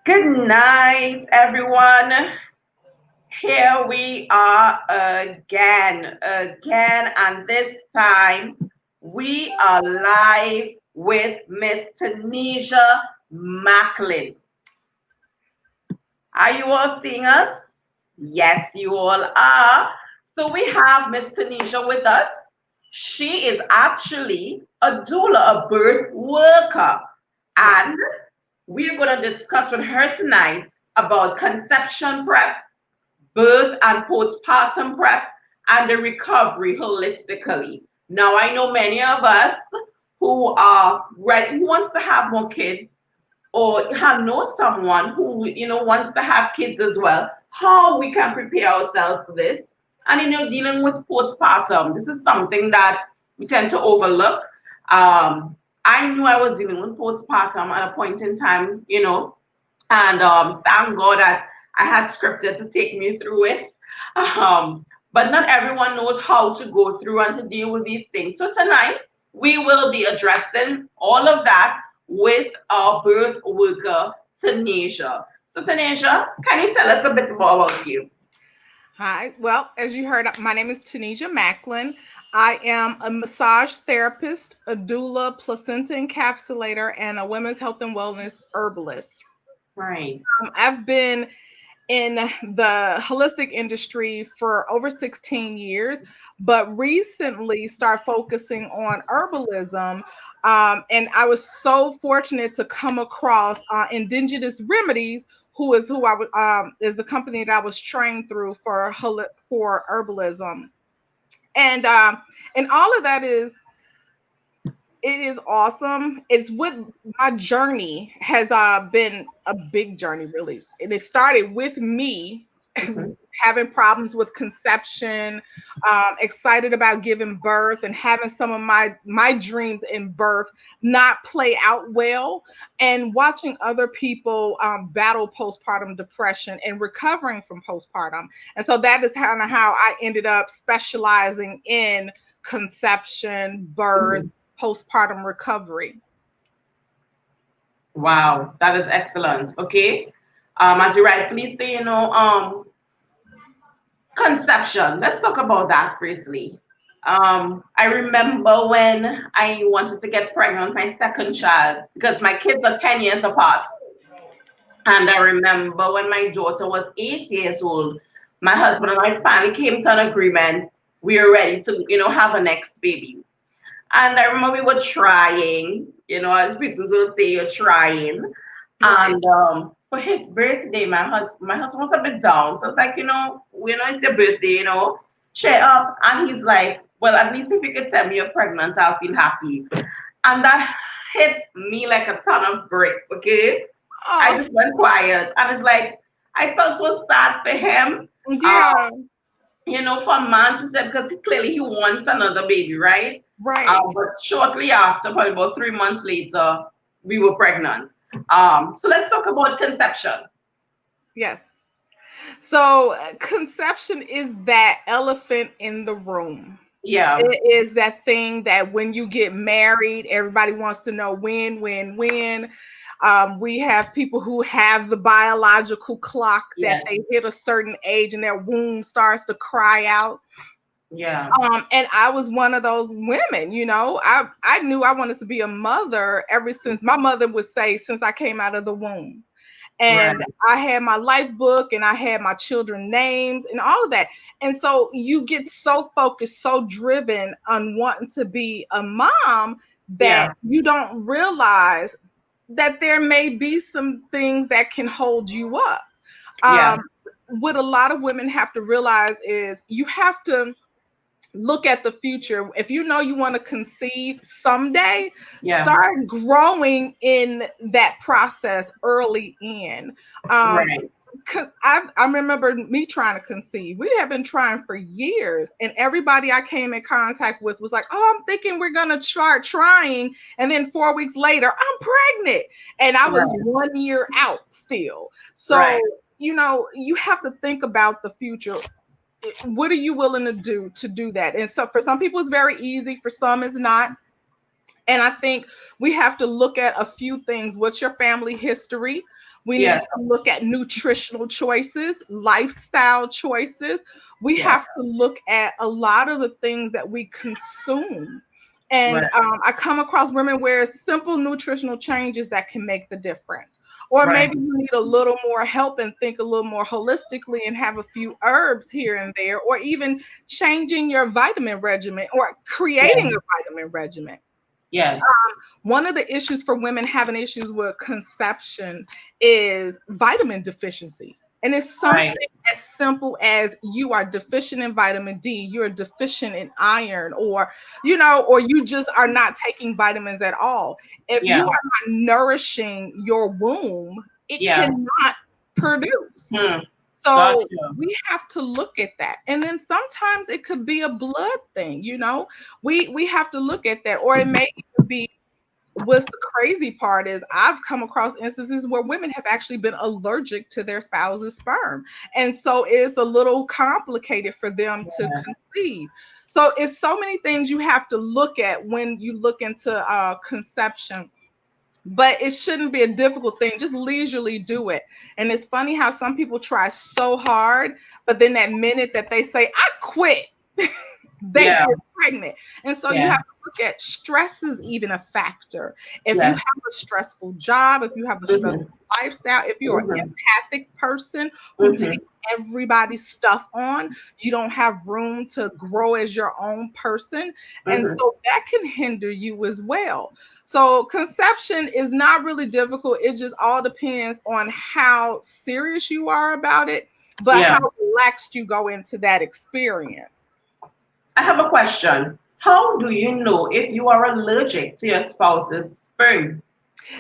Good night, everyone. Here we are again, and this time we are live with Miss Tunisia Macklin. Are you all seeing us? Yes, you all are. So we have Miss Tunisia with us. She is actually a doula, a birth worker, and we're going to discuss with her tonight about conception prep, birth and postpartum prep, and the recovery holistically. Now, I know many of us who are ready, who wants to have more kids, or have know someone who wants to have kids as well. How we can prepare ourselves for this, and dealing with postpartum. This is something that we tend to overlook. I knew I was dealing with postpartum at a point in time, and thank God that I had scripted to take me through it. But not everyone knows how to go through and to deal with these things. So tonight we will be addressing all of that with our birth worker, Tanisha. So Tanisha, can you tell us a bit more about you? Hi. Well, as you heard, my name is Tunisia Macklin. I am a massage therapist, a doula, placenta encapsulator, and a women's health and wellness herbalist. Right. I've been in the holistic industry for over 16 years, but recently start focusing on herbalism. And I was so fortunate to come across Indigenous Remedies, who I is the company that I was trained through for herbalism, and all of that is it is awesome. It's what my journey has been a big journey, really. And it started with me Mhm. having problems with conception, excited about giving birth and having some of my dreams in birth not play out well, and watching other people battle postpartum depression and recovering from postpartum. And so that is kind of how I ended up specializing in conception, birth, Mhm. postpartum recovery. Wow, that is excellent. Okay. As you rightfully say, conception. Let's talk about that briefly. I remember when I wanted to get pregnant with my second child because my kids are 10 years apart. And I remember when my daughter was 8 years old, my husband and I finally came to an agreement. We were ready to, have a next baby. And I remember we were trying, as Christians will say, you're trying. Right. And for his birthday, my husband was a bit down. So I was like, it's your birthday, cheer up. And he's like, well, at least if you could tell me you're pregnant, I'll feel happy. And that hit me like a ton of bricks, okay? I Oh, just went quiet. And it's like, I felt so sad for him. Uh, yeah, for a man to say, because clearly he wants another baby, right? right. But shortly after, probably about 3 months later, we were pregnant. So let's talk about conception. Yes. So conception is that elephant in the room. Yeah, It is that thing that when you get married, everybody wants to know when. We have people who have the biological clock that yeah, they hit a certain age and their womb starts to cry out. yeah, And I was one of those women, I knew I wanted to be a mother ever since my mother would say, since I came out of the womb. right, And I had my life book and I had my children names and all of that. And so you get so focused, so driven on wanting to be a mom that yeah, you don't realize that there may be some things that can hold you up. yeah, Um, what a lot of women have to realize is you have to look at the future. If you know you want to conceive someday, yeah, start growing in that process early in. Um, right, 'Cause I remember me trying to conceive. We have been trying for years, and everybody I came in contact with was like, "Oh, I'm thinking we're gonna start trying," and then 4 weeks later, I'm pregnant, and I was right, 1 year out still. So right, you have to think about the future. What are you willing to do that? And so for some people it's very easy, for some it's not. And I think we have to look at a few things. What's your family history? We need Yes. to look at nutritional choices, lifestyle choices. We Yes. have to look at a lot of the things that we consume. And Right. I come across women where it's simple nutritional changes that can make the difference. Or Right. maybe you need a little more help and think a little more holistically and have a few herbs here and there, or even changing your vitamin regimen or creating Yes. a vitamin regimen. Yes. One of the issues for women having issues with conception is vitamin deficiency. And it's something Right. as simple as you are deficient in vitamin D, you're deficient in iron, or, or you just are not taking vitamins at all. If you Yeah. are not nourishing your womb, it Yeah. cannot produce. Hmm. So Gotcha. we have to look at that. And then sometimes it could be a blood thing. We have to look at that. Or it may even be, what's the crazy part is I've come across instances where women have actually been allergic to their spouse's sperm. And so it's a little complicated for them to Yeah. conceive. So it's so many things you have to look at when you look into conception. But it shouldn't be a difficult thing. Just leisurely do it. And it's funny how some people try so hard, but then that minute that they say, I quit, they Yeah. get pregnant. And so you Yeah. have to look at stress is even a factor. If you Yes. have a stressful job, if you have a stressful Mm-hmm. lifestyle, if you're an Mm-hmm. empathic person who Mm-hmm. takes everybody's stuff on, you don't have room to grow as your own person. And Mm-hmm. so that can hinder you as well. So conception is not really difficult. It just all depends on how serious you are about it, but Yeah. how relaxed you go into that experience. I have a question. How do you know if you are allergic to your spouse's sperm?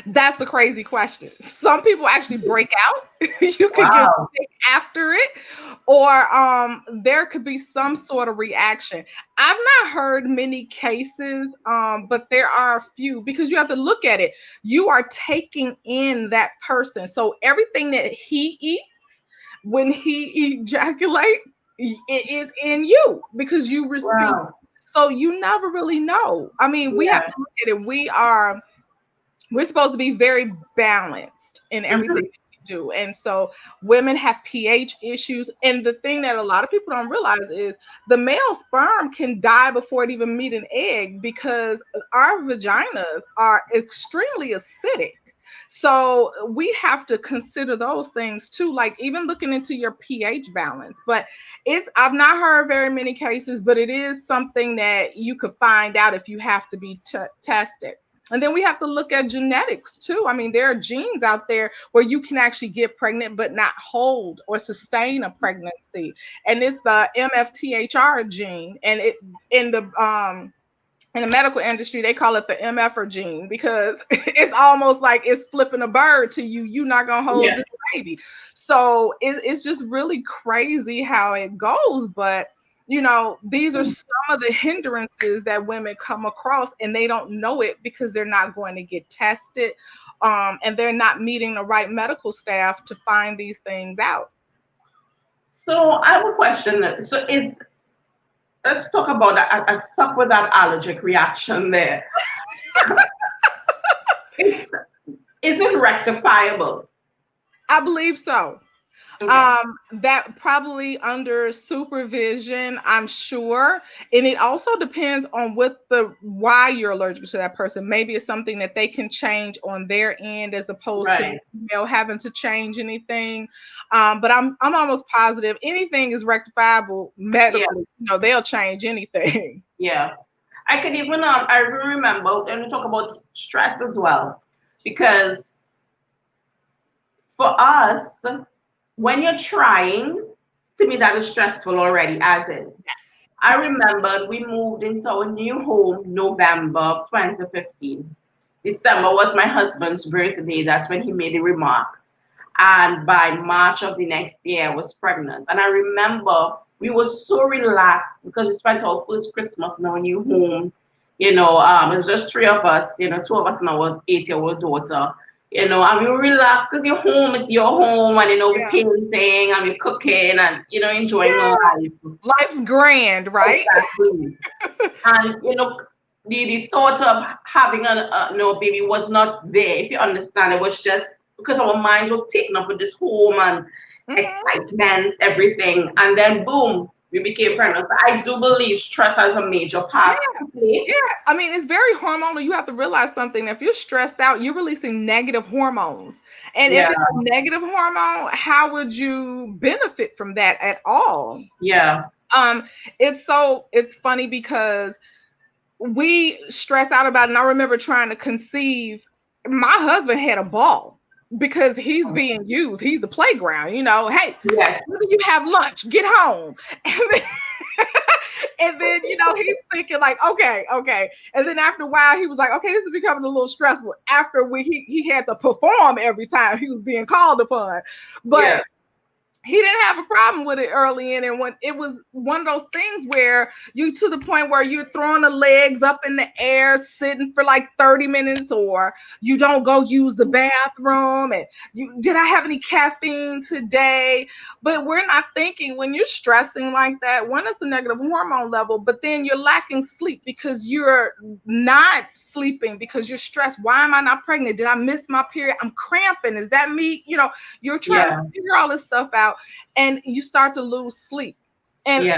That's a crazy question. Some people actually break out. You could get Wow. sick after it, or there could be some sort of reaction. I've not heard many cases, but there are a few because you have to look at it. You are taking in that person, so everything that he eats when he ejaculates, it is in you because you receive. Wow. So you never really know. I mean, we have Yeah. to look at it. We're supposed to be very balanced in everything Mm-hmm. that we do. And so women have pH issues. And the thing that a lot of people don't realize is the male sperm can die before it even meet an egg because our vaginas are extremely acidic. So we have to consider those things too, like even looking into your pH balance. But I've not heard very many cases, but it is something that you could find out if you have to be tested. And then we have to look at genetics too. I mean, there are genes out there where you can actually get pregnant but not hold or sustain a pregnancy. And it's the MFTHR gene. And it in the medical industry, they call it the MFer gene because it's almost like it's flipping a bird to you. You're not gonna hold Yeah. this baby. So it's just really crazy how it goes. But these are some of the hindrances that women come across, and they don't know it because they're not going to get tested, and they're not meeting the right medical staff to find these things out. So I have a question. So is let's talk about that. I stuck with that allergic reaction there. It's, is it rectifiable? I believe so. Okay. That probably under supervision, I'm sure. And it also depends on why you're allergic to that person. Maybe it's something that they can change on their end as opposed to the Right. female having to change anything. But I'm almost positive anything is rectifiable Yeah. medically. They'll change anything. Yeah. I could even I remember when we talk about stress as well, because for us, when you're trying, to me that is stressful already as is. I remember we moved into our new home November of 2015. December was my husband's birthday. That's when he made the remark. And by March of the next year, I was pregnant. And I remember we were so relaxed because we spent our first Christmas in our new home. It was just three of us, two of us and our 8-year-old daughter. And we were relaxed because your home, it's your home, and we're Yeah. painting and we're cooking and enjoying Yeah. life. Life's grand, right? Exactly. And the thought of having a no baby was not there. If you understand, it was just because our minds were taken up with this home and excitement, everything, and then boom, we became pregnant. So I do believe stress has a major Yeah, part to play. yeah. I mean, it's very hormonal. You have to realize something. If you're stressed out, you're releasing negative hormones. And if Yeah, it's a negative hormone, how would you benefit from that at all? yeah, Um, it's funny because we stress out about it. And I remember trying to conceive. My husband had a ball because he's being used. He's the playground, Hey, yes, when do you have lunch? Get home. And then he's thinking like, okay. And then after a while, he was like, okay, this is becoming a little stressful. After he had to perform every time he was being called upon, yeah, but he didn't have a problem with it early in, and when it was one of those things where you to the point where you're throwing the legs up in the air, sitting for like 30 minutes, or you don't go use the bathroom, and did I have any caffeine today? But we're not thinking when you're stressing like that, one is the negative hormone level, but then you're lacking sleep because you're not sleeping because you're stressed. Why am I not pregnant? Did I miss my period? I'm cramping. Is that me? You're trying yeah, to figure all this stuff out, and you start to lose sleep. And yeah,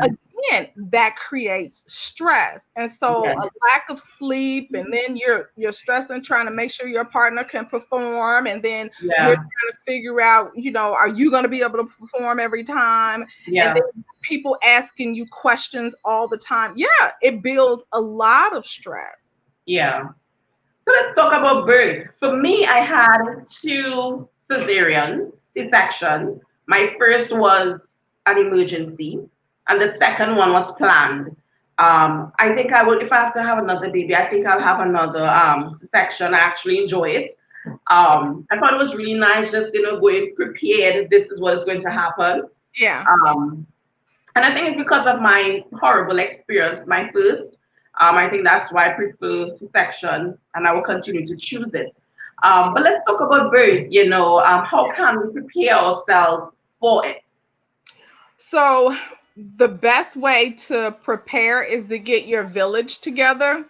again, that creates stress. And so yeah, a lack of sleep, and then you're stressing trying to make sure your partner can perform, and then you're yeah, trying to figure out, are you going to be able to perform every time? And yeah, then people asking you questions all the time. Yeah, it builds a lot of stress. yeah. So let's talk about birth. For me, I had two cesareans, C-sections. My first was an emergency, and the second one was planned. I think I will, if I have to have another baby, I think I'll have another C-section. I actually enjoy it. I thought it was really nice, just going prepared. This is what is going to happen. Yeah. Um, and I think it's because of my horrible experience, my first. I think that's why I prefer C-section, and I will continue to choose it. But let's talk about birth. How can we prepare ourselves for it? So the best way to prepare is to get your village together.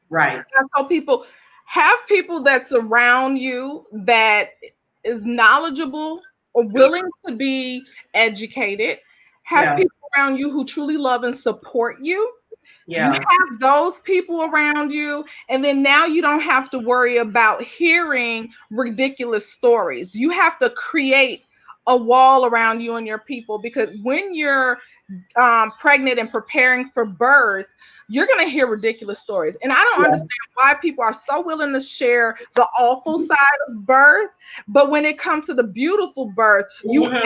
Right. I tell people, have people that's around you that is knowledgeable or willing to be educated. Have Yeah. people around you who truly love and support you. You Yeah. have those people around you, and then now you don't have to worry about hearing ridiculous stories. You have to create a wall around you and your people, because when you're pregnant and preparing for birth, you're going to hear ridiculous stories. And I don't Yeah. understand why people are so willing to share the awful side of birth, but when it comes to the beautiful birth, you Mhm.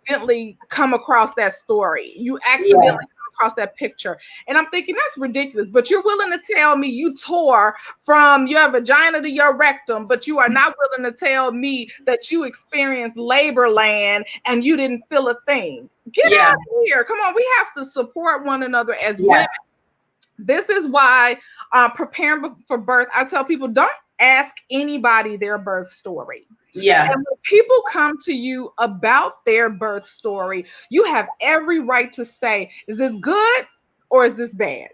accidentally come across that story. You accidentally Yeah. come across that picture. And I'm thinking that's ridiculous, but you're willing to tell me you tore from your vagina to your rectum, but you are not willing to tell me that you experienced labor land and you didn't feel a thing. Get Yeah. out of here. Come on. We have to support one another as women. Yeah. This is why preparing for birth, I tell people, don't ask anybody their birth story. Yeah. And when people come to you about their birth story, you have every right to say, is this good or is this bad?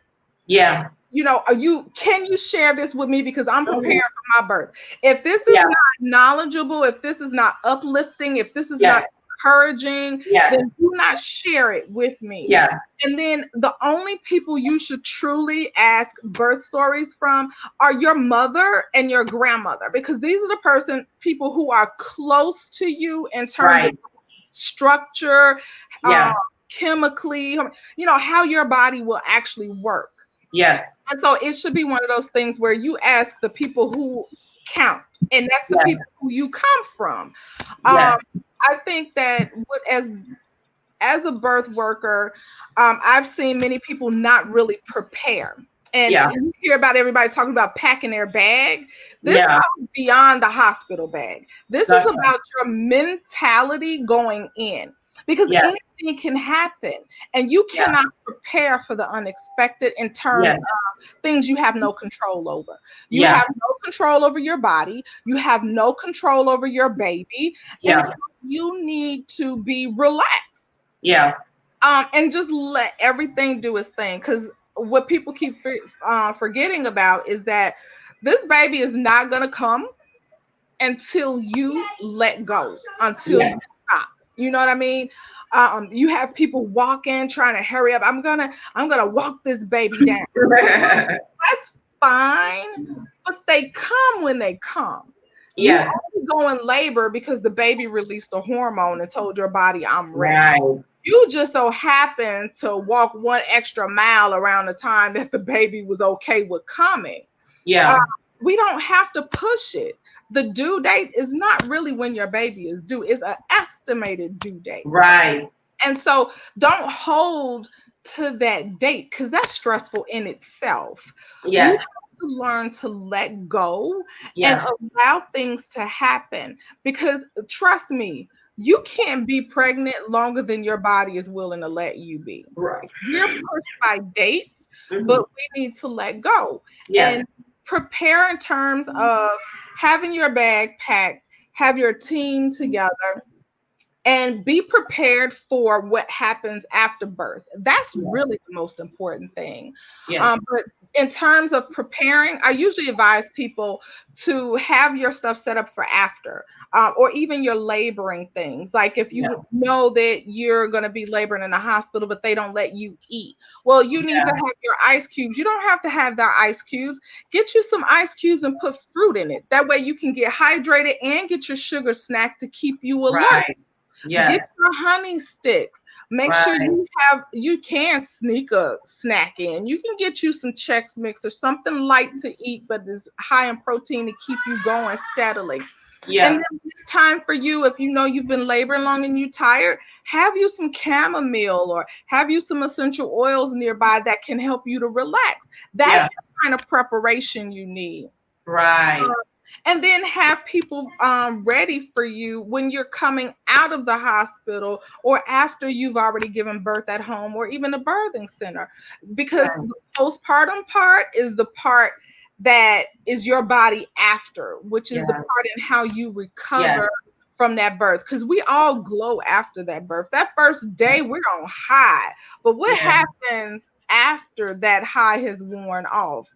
Yeah. Can you share this with me, because I'm preparing Mhm. for my birth? If this is Yeah. not knowledgeable, if this is not uplifting, if this is not Yes. encouraging, Yes. then do not share it with me. Yeah. And then the only people you should truly ask birth stories from are your mother and your grandmother, because these are the people who are close to you in terms of Right. structure, um, Yeah. chemically, how your body will actually work. Yes. And so it should be one of those things where you ask the people who count, and that's the Yes. people who you come from. Yes. I think that as a birth worker, I've seen many people not really prepare. And Yeah. you hear about everybody talking about packing their bag. This Yeah. goes beyond the hospital bag. This is Gotcha. about your mentality going in, because Yes. anything can happen, and you Yeah. cannot prepare for the unexpected in terms Yes. of things you have no control over. You Yeah. have no control over your body. You have no control over your baby. And Yeah. so you need to be relaxed, Yeah. and just let everything do its thing. Because what people keep forgetting about is that this baby is not going to come until you let go, until Yeah. you stop. You know what I mean? You have people walking, trying to hurry up. I'm gonna walk this baby down. That's fine, but they come when they come. You Yes. only go in labor because the baby released a hormone and told your body, I'm ready. Right. You just so happen to walk one extra mile around the time that the baby was okay with coming. Uh, Yeah. we don't have to push it. The due date is not really when your baby is due, it's an estimated due date. Right. And so don't hold to that date because that's stressful in itself. You Yes. have to learn to let go and Yes. allow things to happen because trust me, you can't be pregnant longer than your body is willing to let you be. Right. We're pushed by dates, but Hmm. we need to let go Yes. and prepare in terms of having your bag packed, have your team together, and be prepared for what happens after birth. That's Yes. really the most important thing. Yes. But in terms of preparing, I usually advise people to have your stuff set up for after, or even your laboring things. Like if Yeah. you know that you're going to be laboring in a hospital, but they don't let you eat, well, you need to Yeah. have your ice cubes. You don't have to have their ice cubes. Get you some ice cubes and put fruit in it. That way you can get hydrated and get your sugar snack to keep you alert. Right. Get Yes. your honey sticks. Make sure Right. you can sneak a snack in. You can get you some Chex Mix or something light to eat, but is high in protein to keep you going steadily. And Yeah. then when it's time for you, if you know you've been laboring long and you're tired, have you some chamomile or have you some essential oils nearby that can help you to relax. That's Yeah. the kind of preparation you need. Right. And then have people ready for you when you're coming out of the hospital or after you've already given birth at home or even a birthing center. Because Right. the postpartum part is the part that is your body after, which is the Yeah. part in how you Yeah. recover from that birth. Because we all glow after that birth. That first day, we're on high. But what Yeah. happens after that high has worn off?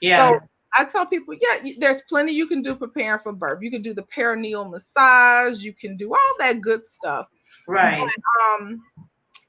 So Yes. I tell people, yeah, there's plenty you can do preparing for birth. You can do the perineal massage, you can do all that good stuff. But Right.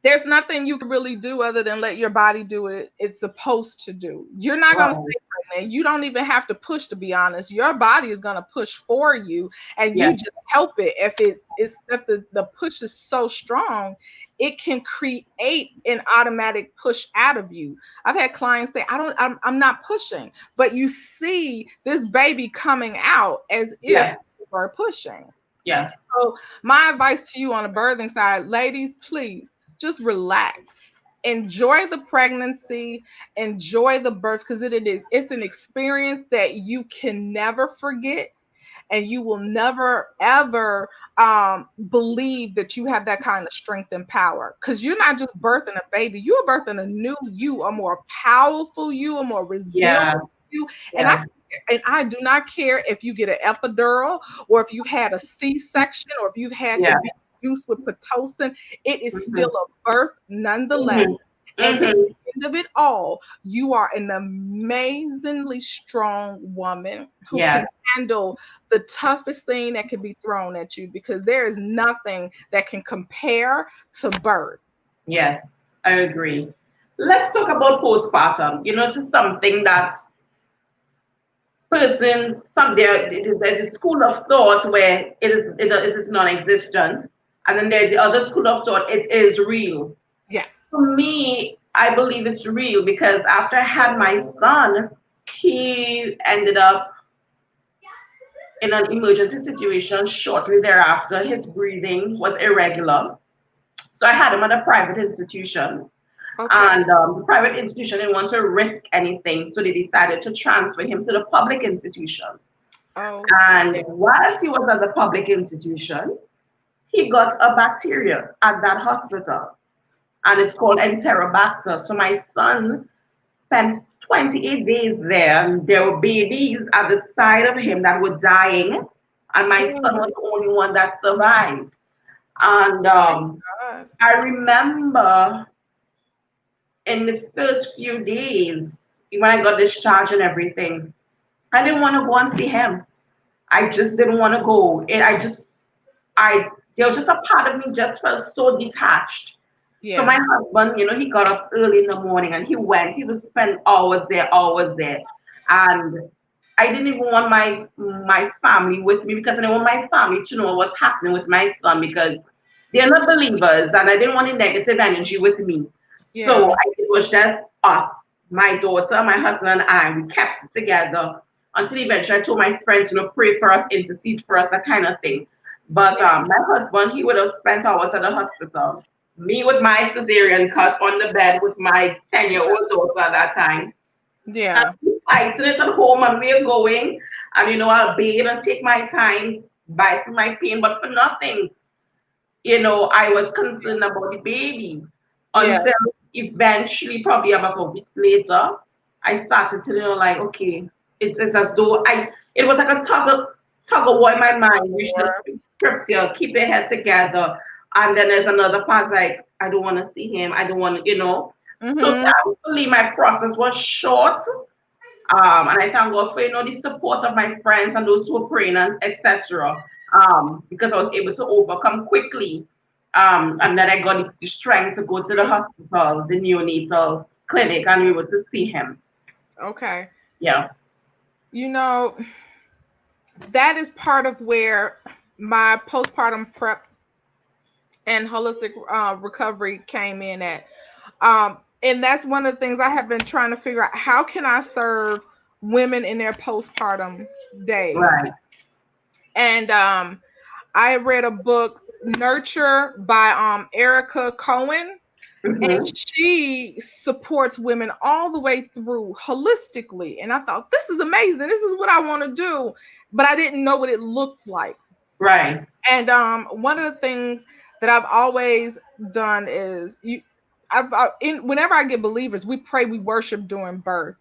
there's nothing you can really do other than let your body do what it's supposed to do. You're not going to Right. stay pregnant. You don't even have to push, to be honest. Your body is going to push for you, and you Yes. just help it. If the push is so strong, it can create an automatic push out of you. I've had clients say, I'm not pushing, but you see this baby coming out as if Yes. you are pushing. Yes. So my advice to you on the birthing side, ladies, please just relax. Enjoy the pregnancy, enjoy the birth because it's an experience that you can never forget and you will never ever believe that you have that kind of strength and power because you're not just birthing a baby, you're birthing a new you, a more powerful you, a more resilient Yeah. you. and i Yeah. and I do not care if you get an epidural or if you've had a C-section or if you've had to Yeah. be induced with pitocin. It is still Hmm. a birth nonetheless. Hmm. And at Hmm. the end of it all, you are an amazingly strong woman who Yes. can handle the toughest thing that can be thrown at you because there is nothing that can compare to birth. Yes. I agree. Let's talk about postpartum. It's just something that persons, there's a school of thought where it is non-existent, and then there's the other school of thought it is real. Yeah. For me, I believe it's real because after I had my son, he ended up in an emergency situation shortly thereafter. His breathing was irregular. So I had him at a private institution. Okay. And the private institution didn't want to risk anything, so they decided to transfer him to the public institution. Oh, And yeah. whilst he was at the public institution, he got a bacteria at that hospital, and it's called Enterobacter. So my son spent 28 days there, and there were babies at the side of him that were dying, and my son Mm, was the only one that survived. And thank God. I remember in the first few days, when I got discharged and everything, I didn't want to go and see him. I just didn't want to go. And there was just a part of me just felt so detached. So Yeah. my husband, he got up early in the morning and he went. He would spend hours there, hours there. And I didn't even want my family with me because I didn't want my family to know what's happening with my son because they're not believers and I didn't want any negative energy with me. So Yeah. it was just us, my daughter, my husband, and I. We kept it together until eventually I told my friends, pray for us, intercede for us, that kind of thing. But my husband, he would have spent hours at the hospital. Me with my cesarean cut on the bed with my 10-year-old daughter at that time. And Yeah. we fighting it at home and we're going. And I'll bathe and take my time, bite through my pain, but for nothing. I was concerned about the baby Yeah. until eventually, probably about a week later, I started to like, okay, it's as though it was like a tug of war in my mind. We should speak scripture, keep your head together. And then there's another part like, I don't want to see him. I don't want to. So Mm-hmm. thankfully, my process was short. And I thank God for the support of my friends and those who were praying and etc. Because I was able to overcome quickly. And then I got the strength to go to the hospital, the neonatal clinic, and we were to see him. Okay. Yeah. That is part of where my postpartum prep and holistic recovery came in at. And that's one of the things I have been trying to figure out. How can I serve women in their postpartum days? Right. And I read a book, Nurture, by Erica Cohen. And Mm-hmm. she supports women all the way through holistically. And I thought, this is amazing. This is what I want to do. But I didn't know what it looked like. Right. And one of the things that I've always done is whenever I get believers, we pray, we worship during birth.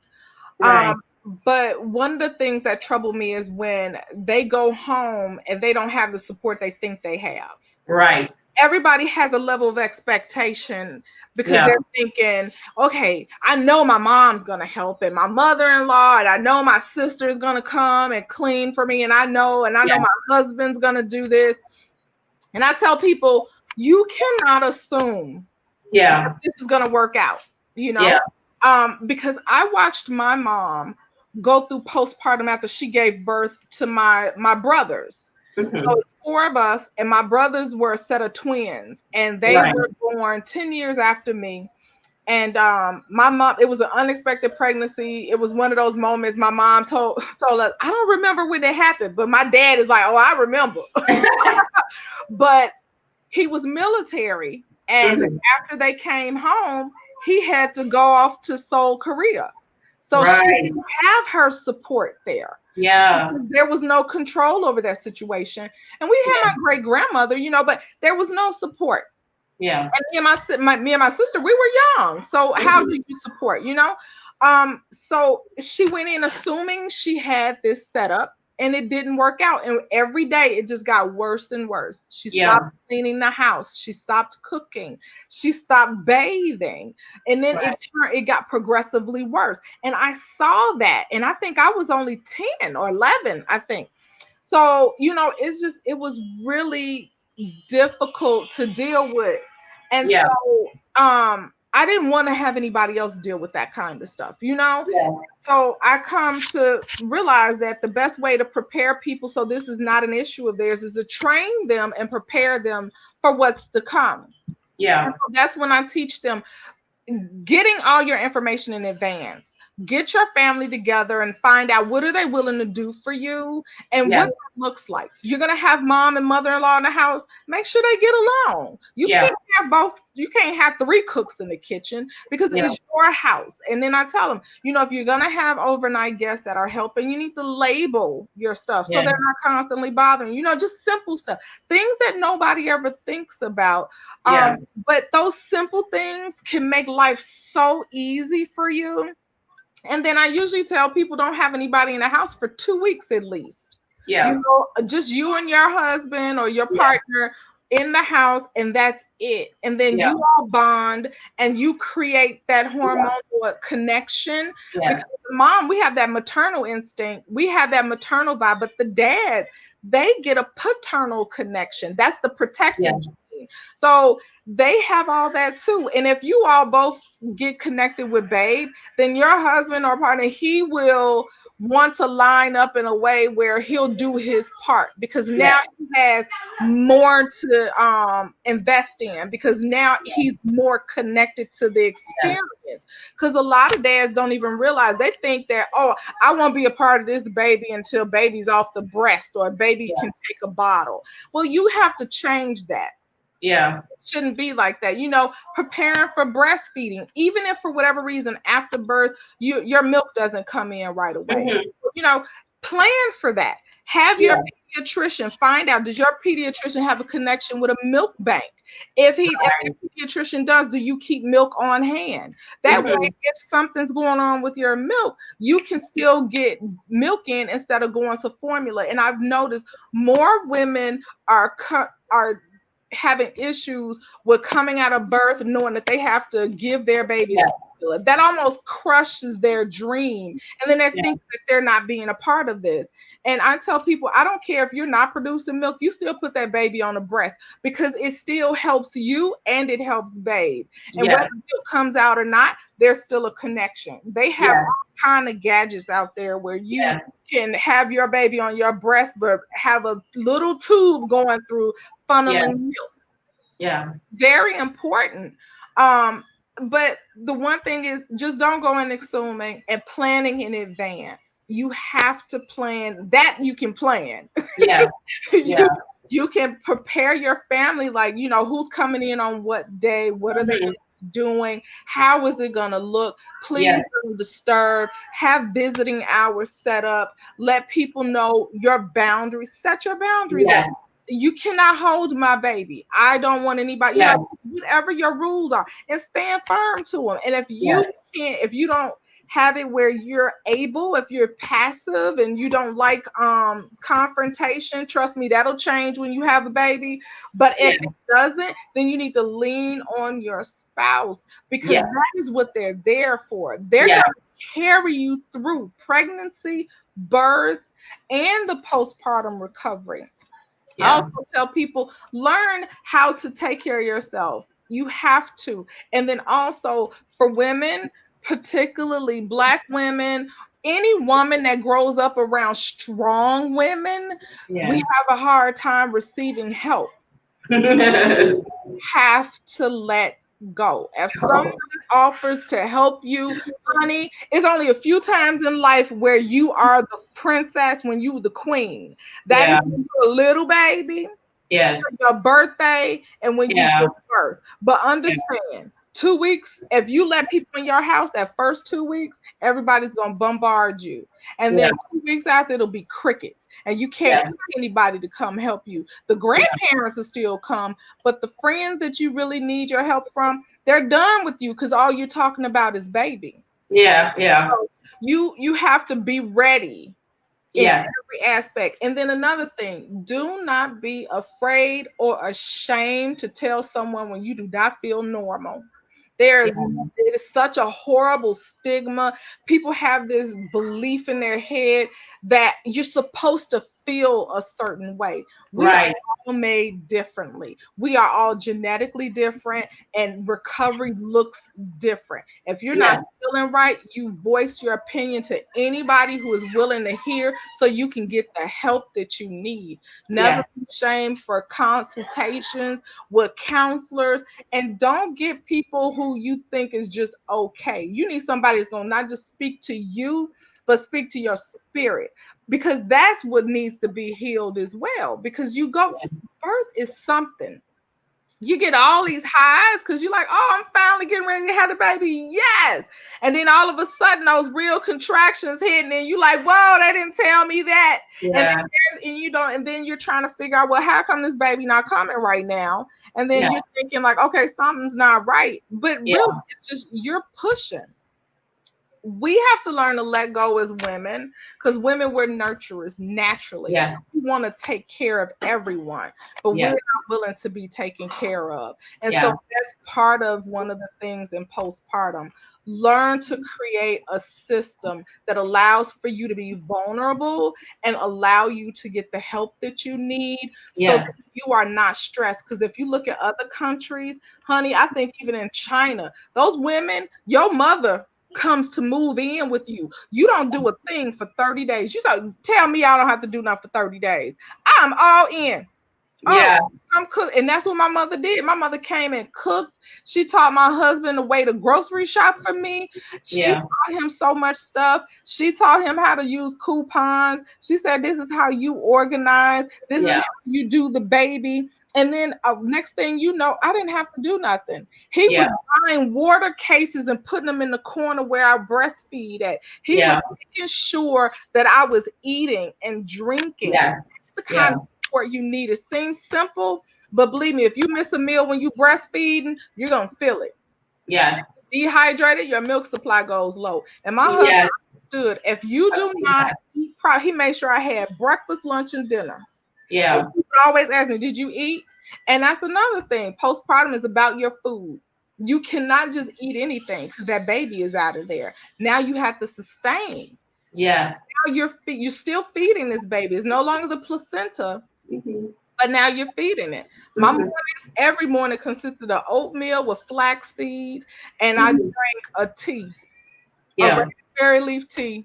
Right. But one of the things that trouble me is when they go home and they don't have the support they think they have. Right. Everybody has a level of expectation because Yeah. they're thinking, okay, I know my mom's going to help and my mother-in-law, and I know my sister's going to come and clean for me. And I know Yeah. my husband's going to do this. And I tell people, you cannot assume Yeah. this is going to work out, Yeah. because I watched my mom go through postpartum after she gave birth to my brothers. So Mm-hmm. it's four of us, and my brothers were a set of twins, and they Right. were born 10 years after me. And my mom, it was an unexpected pregnancy. It was one of those moments my mom told us, I don't remember when it happened, but my dad is like, oh, I remember. But he was military, and Mm-hmm. after they came home, he had to go off to Seoul, Korea. So she Right. didn't have her support there. Yeah. There was no control over that situation. And we had Yeah. my great grandmother, but there was no support. Yeah. And me and my sister, we were young. So how Mm-hmm. do you support, So she went in assuming she had this set up, and it didn't work out. And every day it just got worse and worse. She stopped Yeah. cleaning the house. She stopped cooking. She stopped bathing. And then Right. it got progressively worse. And I saw that. And I think I was only 10 or 11, I think. So, it was really difficult to deal with. And Yeah. so I didn't want to have anybody else deal with that kind of stuff. Yeah. So I come to realize that the best way to prepare people so this is not an issue of theirs is to train them and prepare them for what's to come. Yeah. And so that's when I teach them getting all your information in advance. Get your family together and find out what are they willing to do for you and Yeah. what that looks like. You're going to have mom and mother-in-law in the house. Make sure they get along. You Yeah. can't have both. You can't have three cooks in the kitchen because Yeah. it's your house. And then I tell them, if you're going to have overnight guests that are helping, you need to label your stuff so Yeah. they're not constantly bothering. Just simple stuff, things that nobody ever thinks about. Yeah. But those simple things can make life so easy for you. And then I usually tell people don't have anybody in the house for 2 weeks at least. Yeah. Just you and your husband or your Yeah. partner. in the house, and that's it. And then Yeah. you all bond and you create that hormonal connection. Yeah. Because the mom, we have that maternal instinct, we have that maternal vibe, but the dads, they get a paternal connection. That's the protective Yeah. gene. So they have all that too. And if you all both get connected with babe, then your husband or partner, he will want to line up in a way where he'll do his part, because Yeah. now he has more to invest in, because now he's more connected to the Yeah. experience. Because a lot of dads don't even realize, they think that, oh, I won't be a part of this baby until baby's off the breast or baby Yeah. can take a bottle. Well, you have to change that. Yeah. It shouldn't be like that. Preparing for breastfeeding, even if for whatever reason after birth your milk doesn't come in right away. Mm-hmm. You know, plan for that. Have your Yeah. pediatrician find out, does your pediatrician have a connection with a milk bank? If Right. your pediatrician does, do you keep milk on hand? That way, Mm-hmm. if something's going on with your milk, you can still get milk in instead of going to formula. And I've noticed more women are having issues with coming out of birth, knowing that they have to give their babies Yeah. formula. That almost crushes their dream. And then they Yeah. think that they're not being a part of this. And I tell people, I don't care if you're not producing milk, you still put that baby on the breast, because it still helps you and it helps babe. And whether Yes. milk comes out or not, there's still a connection. They have Yes. all kind of gadgets out there where you Yes. can have your baby on your breast, but have a little tube going through Yes. funneling milk. Yeah. Very important. But the one thing is, just don't go in assuming and planning in advance. You have to plan that. You can plan. Yeah. Yeah. you you can prepare your family, like, who's coming in on what day, what are they Mm-hmm. doing, how is it going to look. Please Yes. don't disturb. Have visiting hours set up. Let people know your boundaries. Set your boundaries. Yes. You cannot hold my baby. I don't want anybody, Yes. whatever your rules are, and stand firm to them. And Yes. if you don't have it where you're able, if you're passive and you don't like confrontation, trust me, that'll change when you have a baby. But if Yes. it doesn't, then you need to lean on your spouse, because Yes. that is what they're there for. They're Yes. going to carry you through pregnancy, birth, and the postpartum recovery. I Yeah. also tell people, learn how to take care of yourself. You have to. And then also for women, particularly Black women, any woman that grows up around strong women, we Yeah. have a hard time receiving help. Have to let go. If someone offers to help you, honey, it's only a few times in life where you are the princess, when you the queen. That is Yeah. when you're a little baby, Yes. your birthday, and when you Yeah. give birth. But Yeah. understand, 2 weeks, if you let people in your house that first 2 weeks, everybody's gonna bombard you. And Yeah. then 2 weeks after, it'll be crickets. And you can't Yeah. get anybody to come help you. The grandparents will still come, but the friends that you really need your help from, they're done with you, because all you're talking about is baby. Yeah. Yeah. So you have to be ready in Yes. every aspect. And then another thing, do not be afraid or ashamed to tell someone when you do not feel normal. It is such a horrible stigma. People have this belief in their head that you're supposed to feel a certain way. We are Right. all made differently. We are all genetically different, and recovery looks different. If you're not Yes. feeling right, you voice your opinion to anybody who is willing to hear, so you can get the help that you need. Never Yes. be ashamed for consultations with counselors, and don't get people who you think is just okay. You need somebody that's going to not just speak to you, but speak to your spirit, because that's what needs to be healed as well. Because birth is something. You get all these highs because you're like, oh, I'm finally getting ready to have a baby. Yes. And then all of a sudden, those real contractions hitting, and you're like, whoa, they didn't tell me that. Yeah. And then you're trying to figure out, well, how come this baby not coming right now? And then Yeah. you're thinking like, okay, something's not right. But Yeah. really, it's just you're pushing. we have to learn to let go as women, because women, we're nurturers naturally. Yeah. We want to take care of everyone, but we're Yeah. not willing to be taken care of. And Yeah. so that's part of one of the things in postpartum. Learn to create a system that allows for you to be vulnerable and allow you to get the help that you need so Yes. that you are not stressed. Because if you look at other countries, honey, I think even in China, those women, your mother comes to move in with you. You don't do a thing for 30 days. You tell me I don't have to do nothing for 30 days. I'm all in. Oh, Yeah. I'm cook, and that's what my mother did. My mother came and cooked. She taught my husband the way to grocery shop for me. She Yeah. taught him so much stuff. She taught him how to use coupons. She said, "This is how you organize. This is Yeah. how you do the baby." And then next thing you know, I didn't have to do nothing. He was Yeah. buying water cases and putting them in the corner where I breastfeed at. He was Yeah. making sure that I was eating and drinking. Yes. That's the kind Yeah. of support you need. It seems simple, but believe me, if you miss a meal when you breastfeeding, you're gonna feel it. Yes. Dehydrated, your milk supply goes low. And my husband Yes. understood, if you do not eat, he made sure I had breakfast, lunch, and dinner. And Yeah. he would always ask me, "Did you eat?" And that's another thing. Postpartum is about your food. You cannot just eat anything because that baby is out of there. Now you have to sustain. Yes. Now you're still feeding this baby. It's no longer the placenta, Mm-hmm. but now you're feeding it. My Mm-hmm. mornings every morning consisted of oatmeal with flaxseed, and I Mm-hmm. drank a tea, a Yeah. raspberry leaf tea,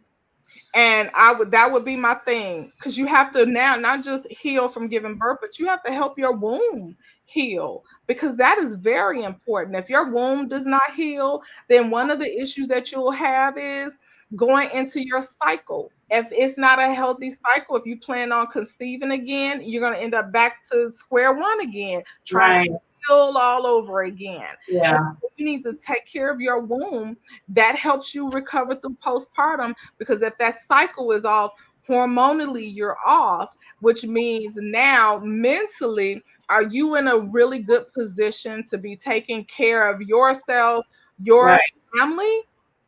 and that would be my thing, because you have to now not just heal from giving birth, but you have to help your womb heal, because that is very important. If your womb does not heal, then one of the issues that you'll have is going into your cycle. If it's not a healthy cycle, if you plan on conceiving again, you're going to end up back to square one again, trying to Right. heal all over again. And Yeah. so you need to take care of your womb. That helps you recover through postpartum, because if that cycle is off, hormonally you're off, which means now mentally, are you in a really good position to be taking care of yourself, your Right. family?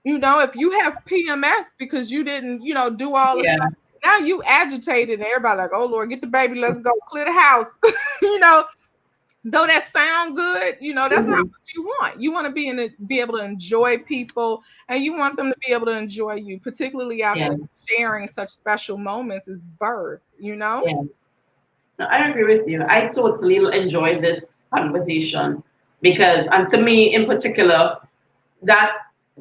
If you have PMS because you didn't, do all the Yeah. stuff, now you agitated and everybody like, "Oh Lord, get the baby, let's go clear the house." you know, though that sound good, that's not Mm-hmm. what you want. You want to be able to enjoy people, and you want them to be able to enjoy you, particularly Yeah. after sharing such special moments as birth. Yeah. No, I agree with you. I totally enjoy this conversation because, and to me in particular, that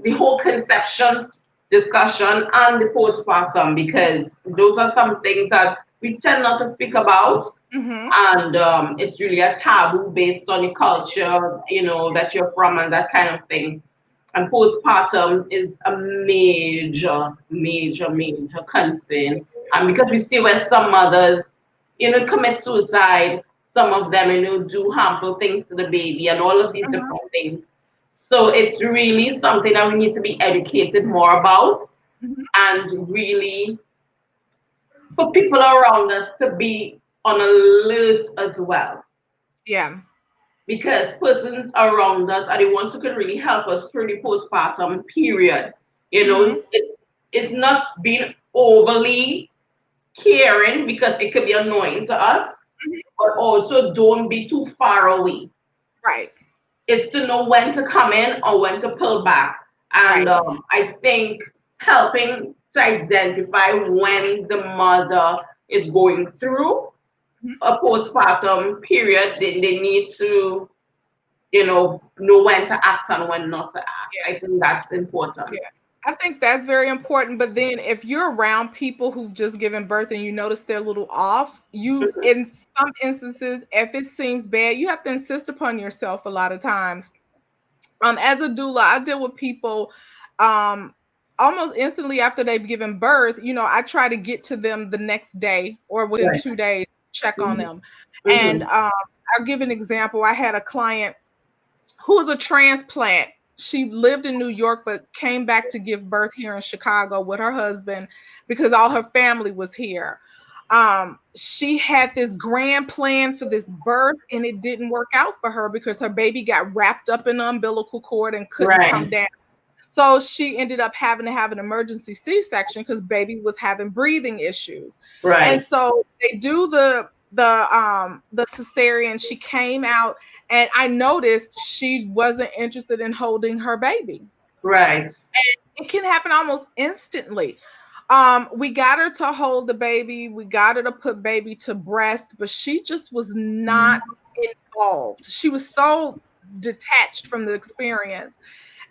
the whole conception discussion and the postpartum, because those are some things that we tend not to speak about, Hmm. and it's really a taboo based on your culture, that you're from and that kind of thing. And postpartum is a major, major, major concern. And because we see where some mothers, commit suicide, some of them, do harmful things to the baby and all of these Hmm. different things. So it's really something that we need to be educated more about, Hmm. and really for people around us to be on alert as well. Yeah. Because persons around us are the ones who can really help us through the postpartum period. Hmm. It's not being overly caring because it could be annoying to us, but also don't be too far away. Right. It's to know when to come in or when to pull back. And Right. I think helping to identify when the mother is going through Mhm. a postpartum period, they need to, know when to act and when not to act. Yeah. I think that's important. Yeah. I think that's very important. But then if you're around people who've just given birth and you notice they're a little off, Mhm. in some instances, if it seems bad, you have to insist upon yourself a lot of times. As a doula, I deal with people um almost instantly after they've given birth. I try to get to them the next day or within Right. 2 days, check on Mhm. them. And Mhm. I'll give an example. I had a client who was a transplant. She lived in New York but came back to give birth here in Chicago with her husband because all her family was here. She had this grand plan for this birth, and it didn't work out for her because her baby got wrapped up in the umbilical cord and couldn't Right. come down. So she ended up having to have an emergency C-section because baby was having breathing issues. Right. And so they do the cesarean. She came out, and I noticed she wasn't interested in holding her baby. Right. It can happen almost instantly. We got her to hold the baby, we got her to put baby to breast, but she just was not involved. She was so detached from the experience.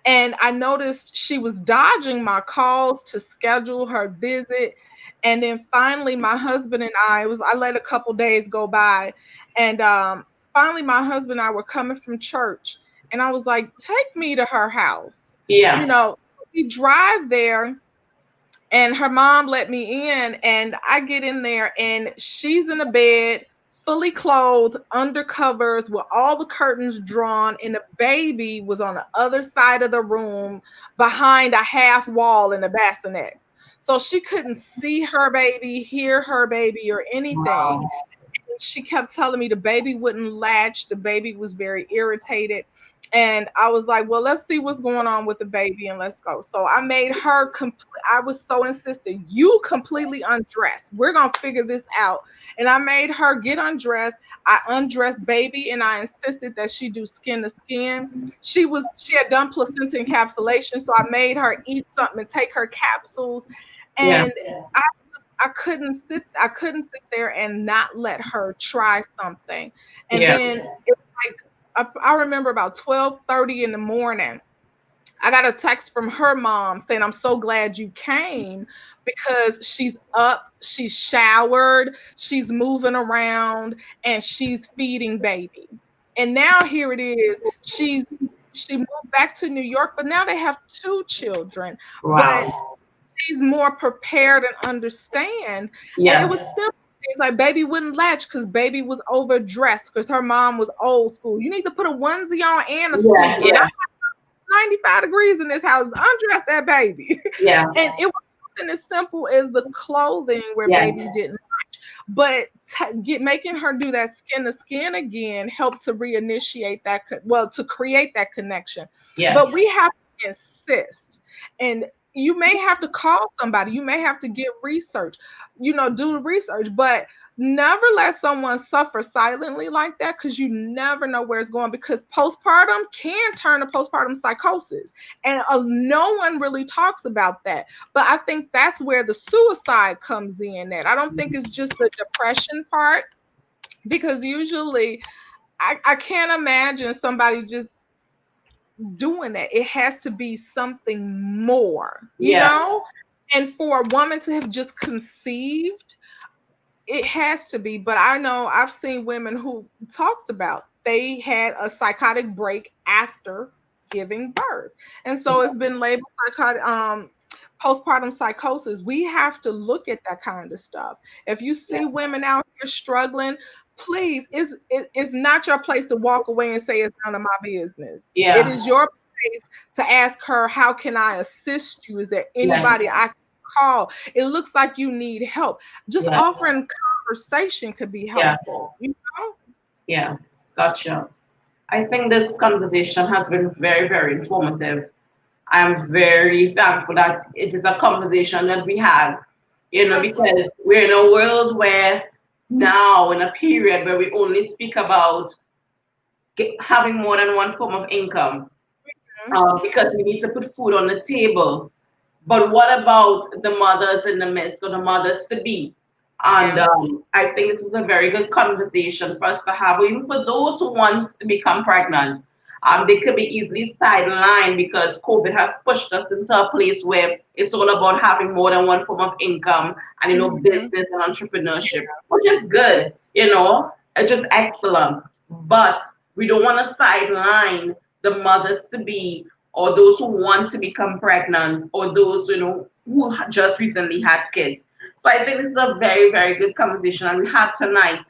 And I noticed she was dodging my calls to schedule her visit. And then finally, my husband and I let a couple days go by. And finally, my husband and I were coming from church. And I was like, take me to her house. Yeah. You know, we drive there, and her mom let me in, and I get in there, and she's in a bed, fully clothed, under covers, with all the curtains drawn, and the baby was on the other side of the room behind a half wall in a bassinet. So she couldn't see her baby, hear her baby, or anything. Wow. She kept telling me the baby wouldn't latch. The baby was very irritated. And I was like, well, let's see what's going on with the baby and let's go. So I made her I was so insistent. You completely undressed. We're going to figure this out. And I made her get undressed. I undressed baby, and I insisted that she do skin to skin. She had done placenta encapsulation, so I made her eat something and take her capsules. And I couldn't sit there and not let her try something. And then it was like, I remember about 12:30 in the morning, I got a text from her mom saying, I'm so glad you came, because she's up, she's showered, she's moving around, and she's feeding baby. And now here it is. She moved back to New York, but now they have 2 children. Wow. But she's more prepared and understand. Yeah. And it was still things like baby wouldn't latch because baby was overdressed because her mom was old school. You need to put a onesie on and a sleeper. Yeah. 95 degrees in this house. Undress that baby. Yeah. And it was something as simple as the clothing where baby didn't match. But making her do that skin to skin again helped to reinitiate that, to create that connection. Yeah. But we have to insist. And you may have to call somebody. You may have to get research, do the research, but never let someone suffer silently like that, because you never know where it's going, because postpartum can turn to postpartum psychosis. And no one really talks about that. But I think that's where the suicide comes in. That I don't think it's just the depression part, because usually I can't imagine somebody just doing that. It has to be something more, you know? And for a woman to have just conceived, it has to be. But I know I've seen women who talked about they had a psychotic break after giving birth. And so it's been labeled postpartum psychosis. We have to look at that kind of stuff. If you see women out here struggling, please, it's not your place to walk away and say it's none of my business. Yeah. It is your place to ask her, how can I assist you? Is there anybody I can call? It looks like you need help. Just offering conversation could be helpful. You know? Yeah, gotcha. I think this conversation has been very, very informative. I'm very thankful that it is a conversation that we have, because we're in a world where now, in a period where we only speak about having more than one form of income, because we need to put food on the table. But what about the mothers in the midst, or the mothers to be? And I think this is a very good conversation for us to have, even for those who want to become pregnant. They could be easily sidelined because COVID has pushed us into a place where it's all about having more than one form of income and, business and entrepreneurship, which is good, it's just excellent. But we don't want to sideline the mothers to be, or those who want to become pregnant, or those, who just recently had kids. So I think this is a very, very good conversation, and we have tonight,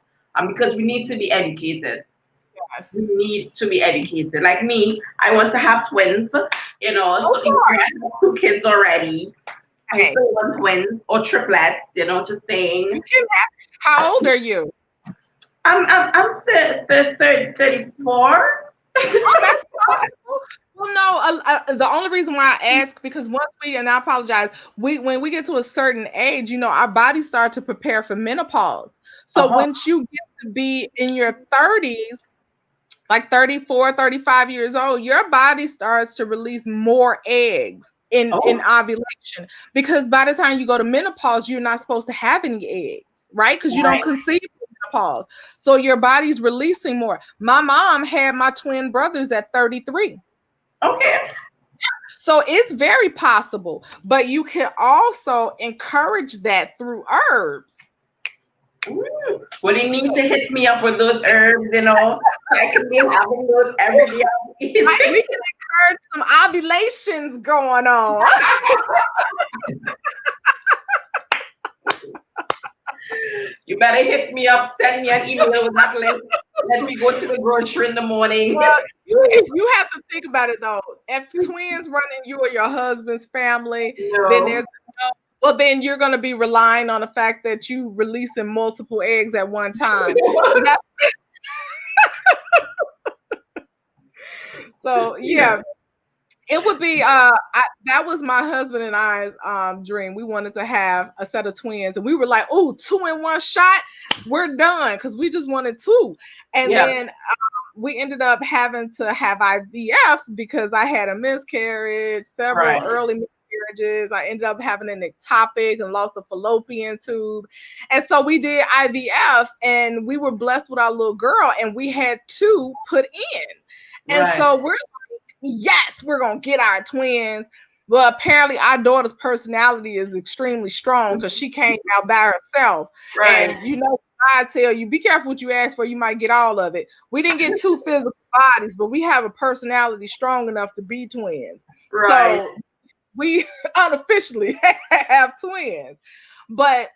because we need to be educated. Yes. We need to be educated. Like me, I want to have twins, so if I have 2 kids already, I still want twins or triplets, just saying. How old are you? I'm 34. Oh, that's possible. Well, no, the only reason why I ask, because once and I apologize, when we get to a certain age, our bodies start to prepare for menopause. So once you get to be in your 30s, like 34, 35 years old, your body starts to release more eggs in ovulation, because by the time you go to menopause, you're not supposed to have any eggs, right? Because you don't conceive in menopause. So your body's releasing more. My mom had my twin brothers at 33. Okay. So it's very possible, but you can also encourage that through herbs. Well, you need to hit me up with those herbs, I can be having those every day. We can encourage some ovulations going on. You better hit me up, send me an email with that link. Let me go to the grocery in the morning. Well, you have to think about it though. If twins run in you or your husband's family, then you're going to be relying on the fact that you releasing multiple eggs at one time. So yeah, it would be that was my husband and I's dream. We wanted to have a set of twins, and we were like, oh, 2 in 1 shot, we're done, because we just wanted 2. And then we ended up having to have IVF because I had a miscarriage, several early miscarriages. I ended up having an ectopic and lost the fallopian tube. And so we did IVF, and we were blessed with our little girl, and we had 2 put in. And so we're like, yes, we're going to get our twins. Well, apparently our daughter's personality is extremely strong because she came out by herself. And I tell you, be careful what you ask for. You might get all of it. We didn't get 2 physical bodies, but we have a personality strong enough to be twins. So we unofficially have twins. But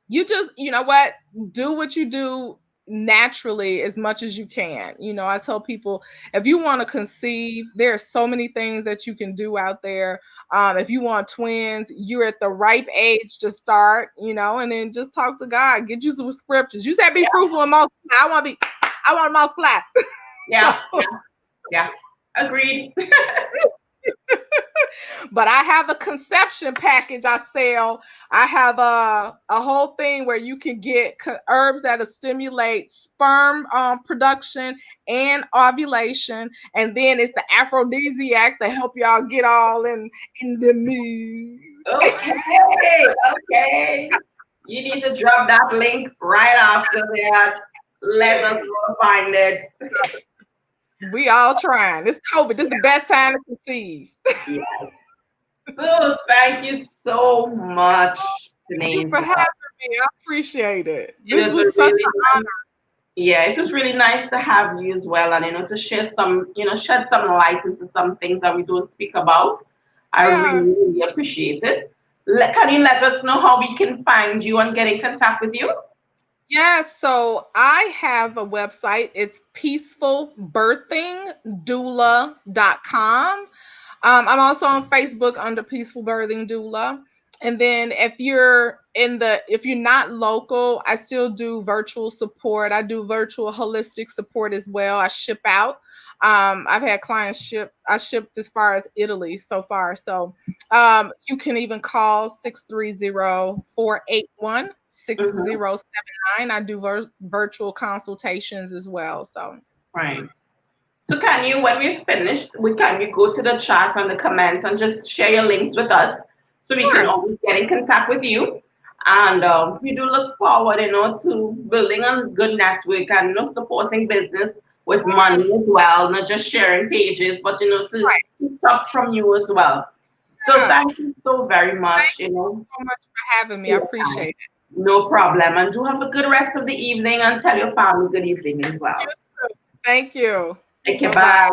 you just, do what you do naturally as much as you can. I tell people, if you want to conceive, there are so many things that you can do out there. If you want twins, you're at the ripe age to start, and then just talk to God, get you some scriptures. You said be fruitful and multiply. I want to multiply. Yeah. Agreed. But I have a conception package I sell. I have a whole thing where you can get herbs that'll stimulate sperm production and ovulation, and then it's the aphrodisiac to help y'all get all in the mood. Okay. You need to drop that link right after that. Let us go find it. We all trying. It's COVID. This is the best time to conceive. Yes. So thank you so much, Denise. Thank you for having me. I appreciate it. This was such an honor. Yeah, it was really nice to have you as well, and to share some, shed some light into some things that we don't speak about. I really, really appreciate it. Can you let us know how we can find you and get in contact with you? Yes, so I have a website. It's peacefulbirthingdoula.com. I'm also on Facebook under Peaceful Birthing Doula. And then if you're not local, I still do virtual support. I do virtual holistic support as well. I ship out. I've had clients I shipped as far as Italy so far. So you can even call 630-481-6079. I do virtual consultations as well. So So can you, when we're finished, can you go to the chat and the comments and just share your links with us so we can always get in contact with you? And we do look forward, to building a good network and supporting business with money as well, not just sharing pages, but to talk from you as well. So thank you so very much. Thank you so much for having me. I appreciate it. No problem. And do have a good rest of the evening, and tell your family good evening as well. Thank you. Thank you. Bye.